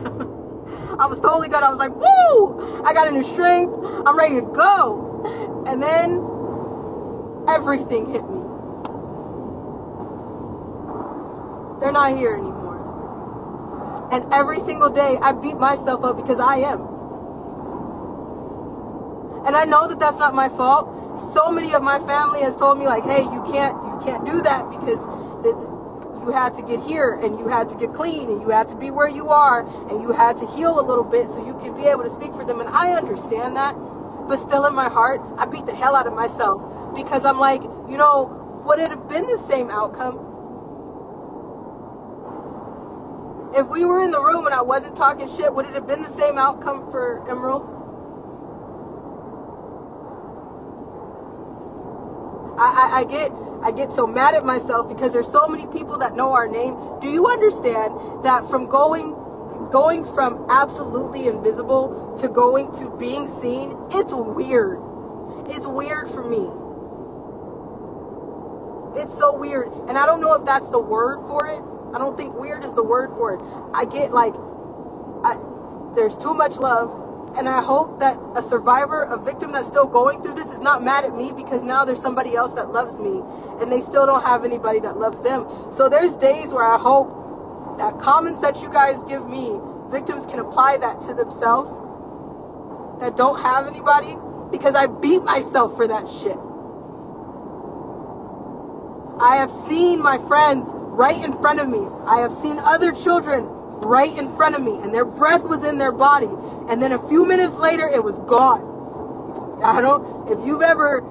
I was totally good. I was like, woo! I got a new strength. I'm ready to go. And then everything hit me. They're not here anymore. And every single day I beat myself up because I am. And I know that that's not my fault. So many of my family has told me, like, hey, you can't do that because you had to get here and you had to get clean and you had to be where you are and you had to heal a little bit so you can be able to speak for them. And I understand that, but still in my heart, I beat the hell out of myself because I'm like, you know, would it have been the same outcome? If we were in the room and I wasn't talking shit, would it have been the same outcome for Emerald? I get so mad at myself because there's so many people that know our name. Do you understand that from going from absolutely invisible to going to being seen, it's weird. It's weird for me. It's so weird. And I don't know if that's the word for it. I don't think weird is the word for it. I get like, there's too much love. And I hope that a survivor, a victim that's still going through this is not mad at me because now there's somebody else that loves me and they still don't have anybody that loves them. So there's days where I hope that comments that you guys give me, victims can apply that to themselves that don't have anybody, because I beat myself for that shit. I have seen my friends right in front of me. I have seen other children right in front of me and their breath was in their body. And then a few minutes later, it was gone. I don't, if you've ever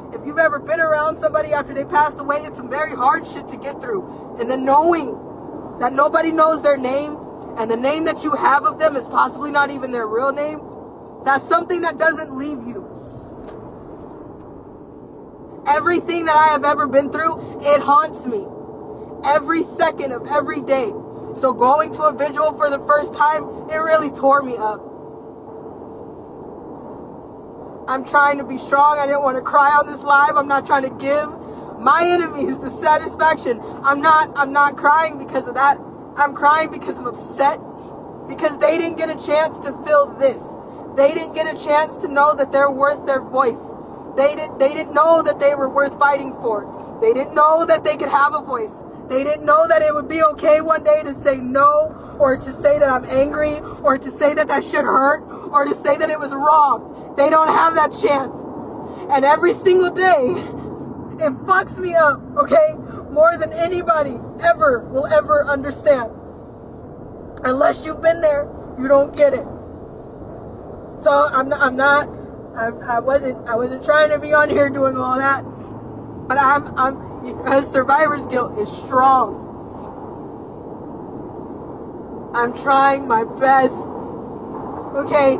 been around somebody after they passed away, it's some very hard shit to get through. And then knowing that nobody knows their name and the name that you have of them is possibly not even their real name, that's something that doesn't leave you. Everything that I have ever been through, it haunts me. Every second of every day. So going to a vigil for the first time, it really tore me up. I'm trying to be strong. I didn't want to cry on this live. I'm not trying to give my enemies the satisfaction. I'm not crying because of that. I'm crying because I'm upset. Because they didn't get a chance to feel this. They didn't get a chance to know that they're worth their voice. They didn't know that they were worth fighting for. They didn't know that they could have a voice. They didn't know that it would be okay one day to say no, or to say that I'm angry, or to say that that shit hurt, or to say that it was wrong. They don't have that chance. And every single day, it fucks me up, okay? More than anybody will ever understand. Unless you've been there, you don't get it. So I wasn't trying to be on here doing all that. But survivor's guilt is strong. I'm trying my best, okay,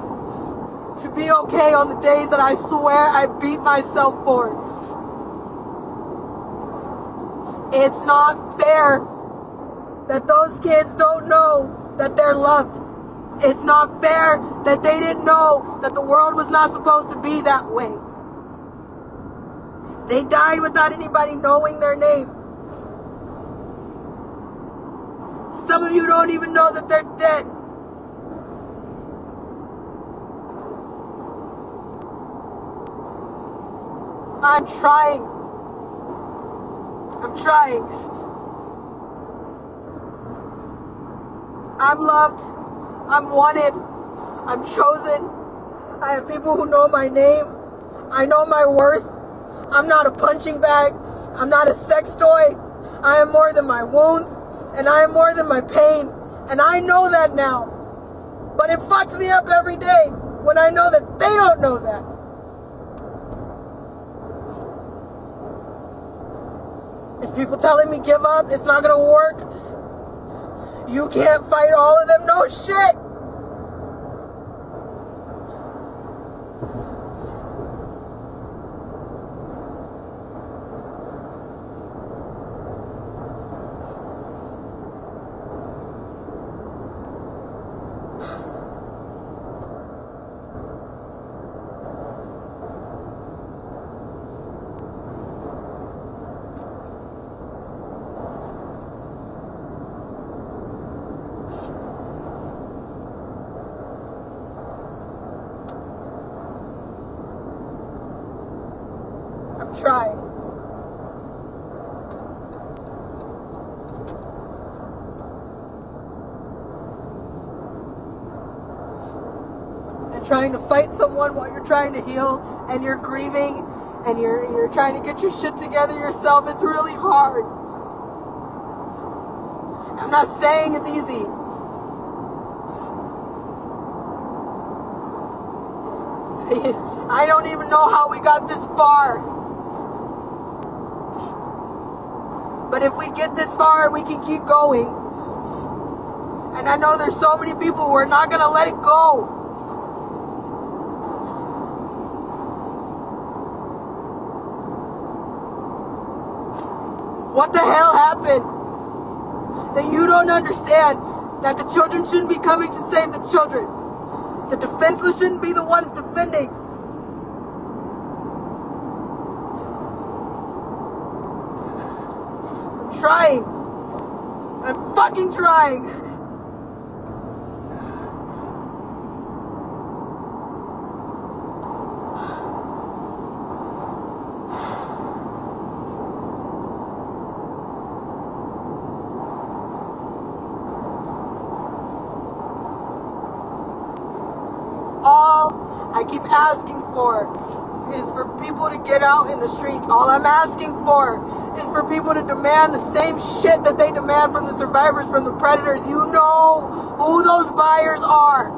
to be okay on the days that I swear I beat myself for. It's not fair that those kids don't know that they're loved. It's not fair that they didn't know that the world was not supposed to be that way. They died without anybody knowing their name. Some of you don't even know that they're dead. I'm trying. I'm loved. I'm wanted. I'm chosen. I have people who know my name. I know my worth. I'm not a punching bag. I'm not a sex toy. I am more than my wounds, and I am more than my pain. And I know that now. But it fucks me up every day when I know that they don't know that. If people telling me give up, it's not gonna work. You can't fight all of them. No shit. I'm trying. And trying to fight someone while you're trying to heal and you're grieving and you're trying to get your shit together yourself, it's really hard. I'm not saying it's easy. I don't even know how we got this far. But if we get this far, we can keep going. And I know there's so many people who are not going to let it go. What the hell happened? That you don't understand that the children shouldn't be coming to save the children. The defenseless shouldn't be the ones defending. I'm trying. I'm fucking trying. All I keep asking for is for people to get out in the streets. All I'm asking for is for people to demand the same shit that they demand from the survivors, from the predators. You know who those buyers are.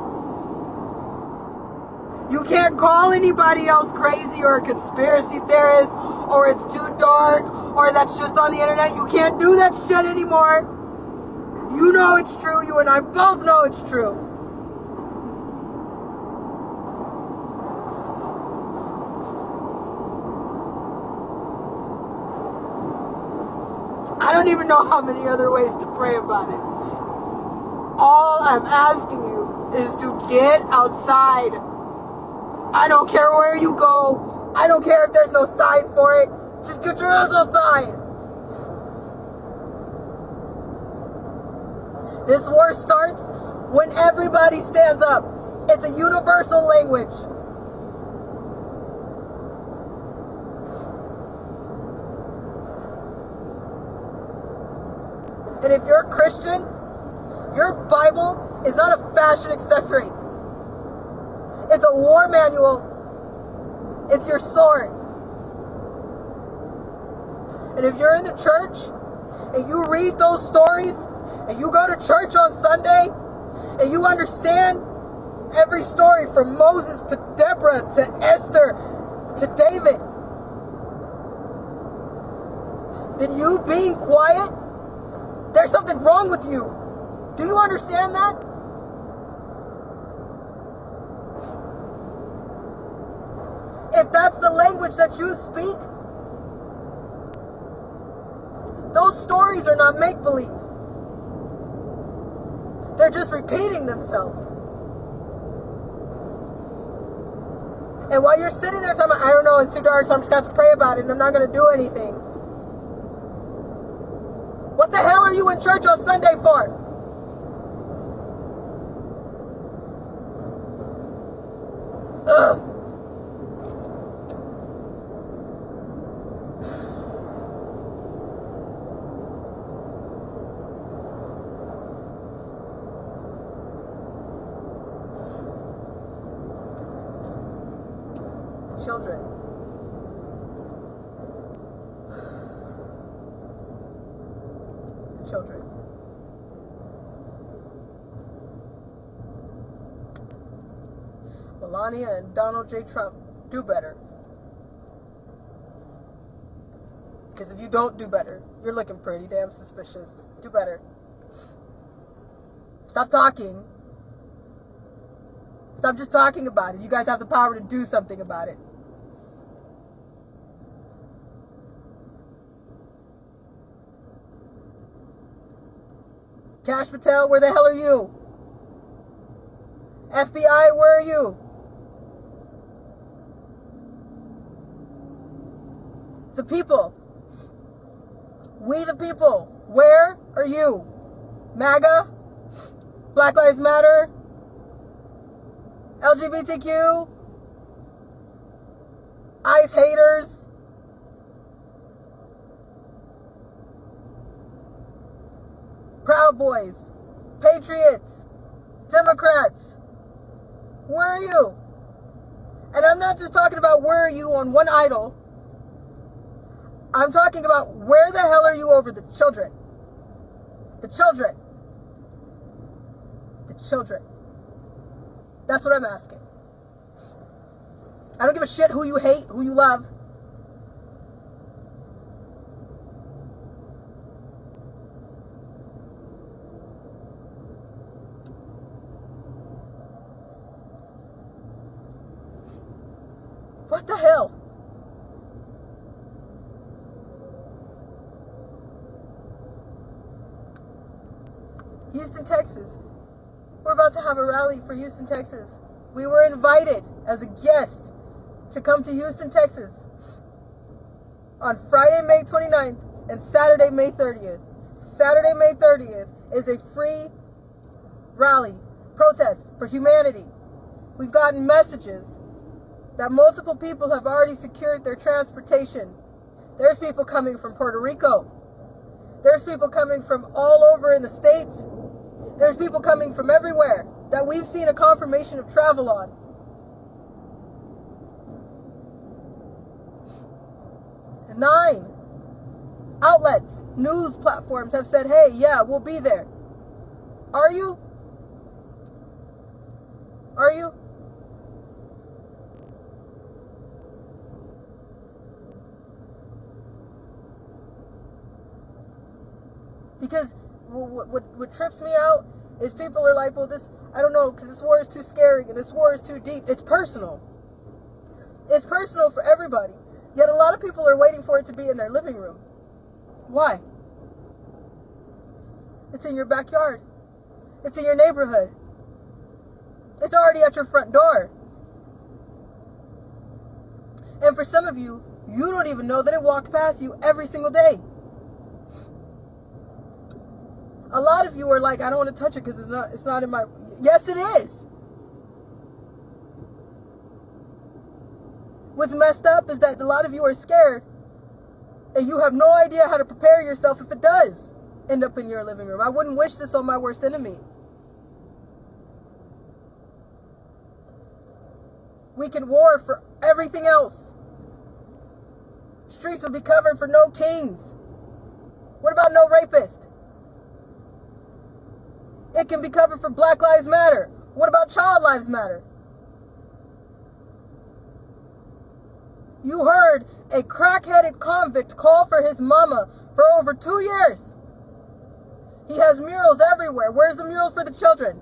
You can't call anybody else crazy or a conspiracy theorist or it's too dark or that's just on the internet. You can't do that shit anymore. You know it's true. You and I both know it's true. I don't even know how many other ways to pray about it. All I'm asking you is to get outside. I don't care where you go. I don't care if there's no sign for it. Just get your ass outside. This war starts when everybody stands up. It's a universal language. And if you're a Christian, your Bible is not a fashion accessory. It's a war manual. It's your sword. And if you're in the church and you read those stories and you go to church on Sunday and you understand every story from Moses to Deborah to Esther to David, then you being quiet, there's something wrong with you. Do you understand that? If that's the language that you speak, those stories are not make-believe. They're just repeating themselves. And while you're sitting there talking about, I don't know, it's too dark, so I'm just going to have to pray about it, and I'm not going to do anything. What the hell are you in church on Sunday for? Ugh. Children. Children. Melania and Donald J. Trump, do better. Because if you don't do better, you're looking pretty damn suspicious. Do better. Stop talking. Stop just talking about it. You guys have the power to do something about it. Cash Patel, where the hell are you? FBI, where are you? The people. We the people. Where are you? MAGA? Black Lives Matter? LGBTQ? ICE haters? Proud Boys? Patriots? Democrats? Where are you? And I'm not just talking about where are you on one idol. I'm talking about where the hell are you over the children? The children. The children. That's what I'm asking. I don't give a shit who you hate, who you love. What the hell? Houston, Texas. We're about to have a rally for Houston, Texas. We were invited as a guest to come to Houston, Texas on Friday, May 29th and Saturday, May 30th. Saturday, May 30th is a free rally, protest for humanity. We've gotten messages that multiple people have already secured their transportation. There's people coming from Puerto Rico. There's people coming from all over in the States. There's people coming from everywhere that we've seen a confirmation of travel on. And 9 outlets, news platforms have said, hey, yeah, we'll be there. Are you? Are you? Because what trips me out is people are like, well, this, I don't know, because this war is too scary and this war is too deep. It's personal. It's personal for everybody. Yet a lot of people are waiting for it to be in their living room. Why? It's in your backyard. It's in your neighborhood. It's already at your front door. And for some of you, you don't even know that it walked past you every single day. A lot of you are like, I don't want to touch it because it's not in my... Yes, it is. What's messed up is that a lot of you are scared and you have no idea how to prepare yourself if it does end up in your living room. I wouldn't wish this on my worst enemy. We can war for everything else. Streets would be covered for no kings. What about no rapist? It can be covered for Black Lives Matter. What about Child Lives Matter? You heard a crack-headed convict call for his mama for over 2 years. He has murals everywhere. Where's the murals for the children?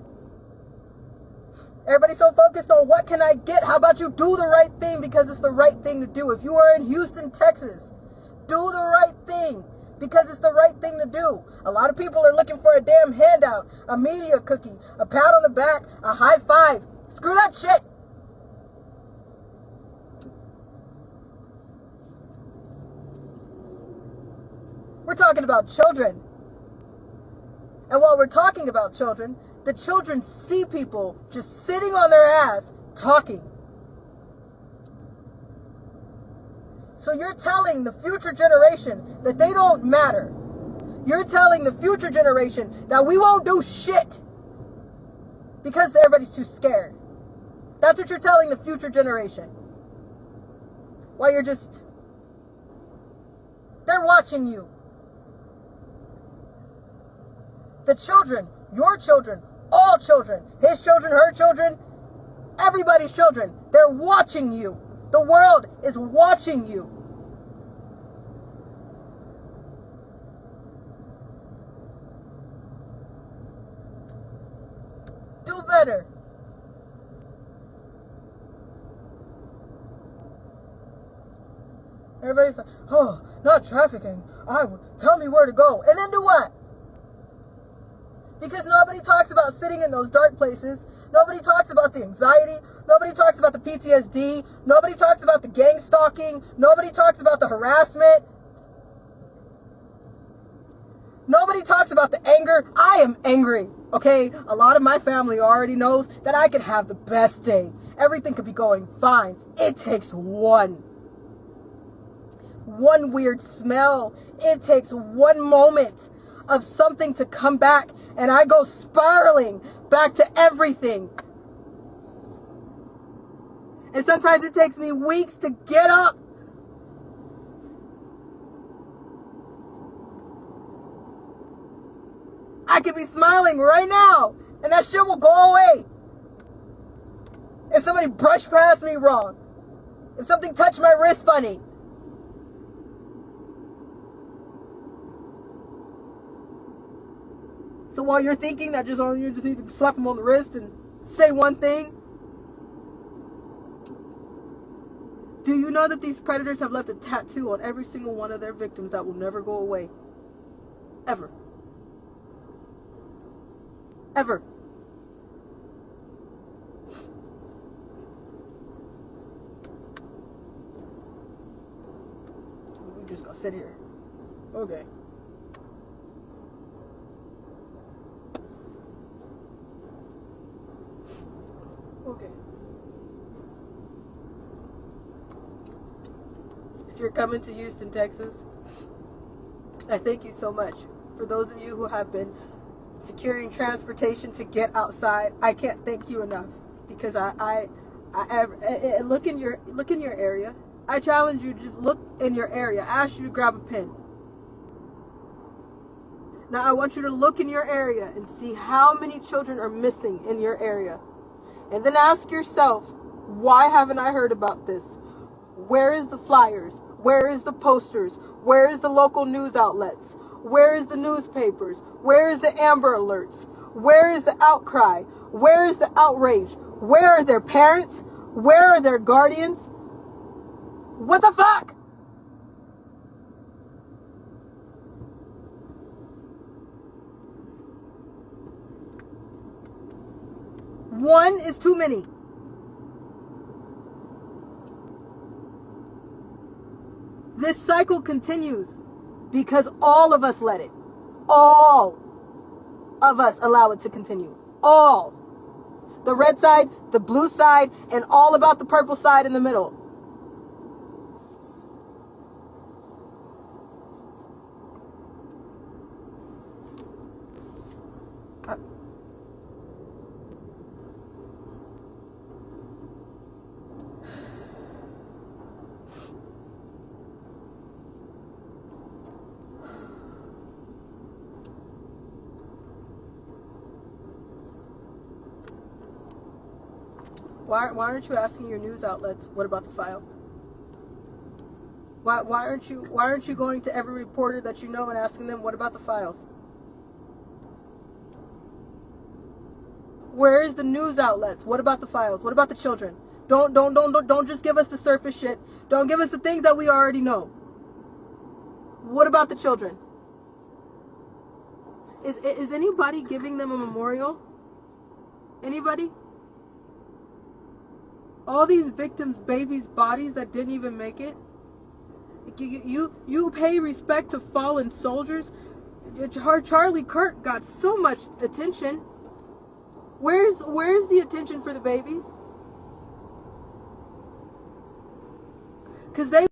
Everybody's so focused on what can I get. How about you do the right thing because it's the right thing to do. If you are in Houston, Texas, do the right thing because it's the right thing to do. A lot of people are looking for a damn handout, a media cookie, a pat on the back, a high five. Screw that shit. We're talking about children. And while we're talking about children, the children see people just sitting on their ass talking. So you're telling the future generation that they don't matter. You're telling the future generation that we won't do shit because everybody's too scared. That's what you're telling the future generation. While you're just... They're watching you. The children, your children, all children, his children, her children, everybody's children, they're watching you. The world is watching you. better. Everybody's like, oh, not trafficking. Tell me where to go. And then do what? Because nobody talks about sitting in those dark places. Nobody talks about the anxiety. Nobody talks about the PTSD. Nobody talks about the gang stalking. Nobody talks about the harassment. Nobody talks about the anger. I am angry, okay? A lot of my family already knows that I could have the best day. Everything could be going fine. It takes one weird smell. It takes one moment of something to come back, and I go spiraling back to everything. And sometimes it takes me weeks to get up. I could be smiling right now, and that shit will go away. If somebody brushed past me wrong, if something touched my wrist funny, so while you're thinking that you just need to slap them on the wrist and say one thing, do you know that these predators have left a tattoo on every single one of their victims that will never go away? Ever. Ever. We're just gonna sit here. Okay. Okay. If you're coming to Houston, Texas, I thank you so much. For those of you who have been securing transportation to get outside, I can't thank you enough, because I look in your area. I challenge you to just look in your area. I ask you to grab a pen. Now I want you to look in your area and see how many children are missing in your area. And then ask yourself, why haven't I heard about this? Where is the flyers? Where is the posters? Where is the local news outlets? Where is the newspapers? Where is the Amber Alerts? Where is the outcry? Where is the outrage? Where are their parents? Where are their guardians? What the fuck? One is too many. This cycle continues because all of us let it. All of us allow it to continue. All. The red side, the blue side, and all about the purple side in the middle. Why aren't you asking your news outlets, what about the files? Why aren't you going to every reporter that you know and asking them, what about the files? Where is the news outlets? What about the files? What about the children? Don't just give us the surface shit. Don't give us the things that we already know. What about the children? Is anybody giving them a memorial? Anybody? All these victims' babies' bodies that didn't even make it. You pay respect to fallen soldiers. Charlie Kirk got so much attention. Where's the attention for the babies? Because they